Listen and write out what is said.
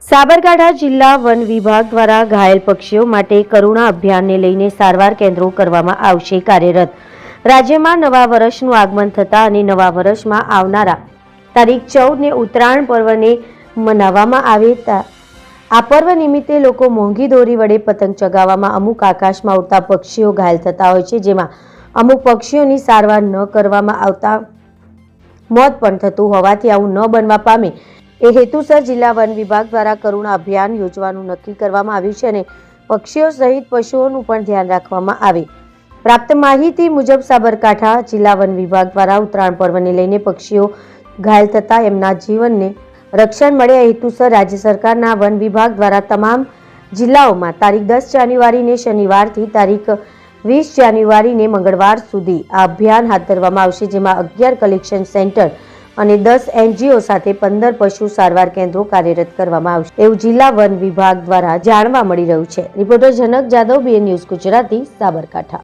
સાબરકાંઠા જિલ્લા વન વિભાગ દ્વારા ઘાયલ પક્ષીઓ માટે કરુણા અભિયાનને લઈને સારવાર કેન્દ્રો કરવામાં આવશે કાર્યરત। રાજ્યમાં નવા વર્ષનું આગમન થતાં અને નવા વર્ષમાં આવનારા તારીખ 14 ને ઉત્તરાયણ પર્વને મનાવવામાં આવે આ પર્વ નિમિત્તે લોકો મોંઘી દોરી વડે પતંગ ચગાવવામાં અમુક આકાશમાં ઉડતા પક્ષીઓ ઘાયલ થતા હોય છે, જેમાં અમુક પક્ષીઓની સારવાર ન કરવામાં આવતા મોત પણ થતું હોવાથી આવું ન બનવા પામે એ હેતુસર જિલ્લા વન વિભાગ દ્વારા કરુણા અભિયાન યોજવાનું નક્કી કરવામાં આવ્યું છે અને પક્ષીઓ સહિત પશુઓનું પણ ધ્યાન રાખવામાં આવે। પ્રાપ્ત માહિતી મુજબ સાબરકાંઠા જિલ્લા વન વિભાગ દ્વારા ઉત્તરાયણ પર્વને લઈને પક્ષીઓ ઘાયલ થતા એમના જીવનને રક્ષણ મળે એ હેતુસર રાજ્ય સરકારના વન વિભાગ દ્વારા તમામ જિલ્લાઓમાં તારીખ 10 જાન્યુઆરીને શનિવારથી તારીખ 20 જાન્યુઆરીને મંગળવાર સુધી આ અભિયાન હાથ ધરવામાં આવશે, જેમાં 11 કલેક્શન સેન્ટર અને 10 NGO સાથે 15 પશુ સારવાર કેન્દ્રો કાર્યરત કરવામાં આવશે એવું જિલ્લા વન વિભાગ દ્વારા જાણવા મળી રહ્યું છે। રિપોર્ટર જનક જાદવ, BN ન્યૂઝ ગુજરાતી, સાબરકાંઠા।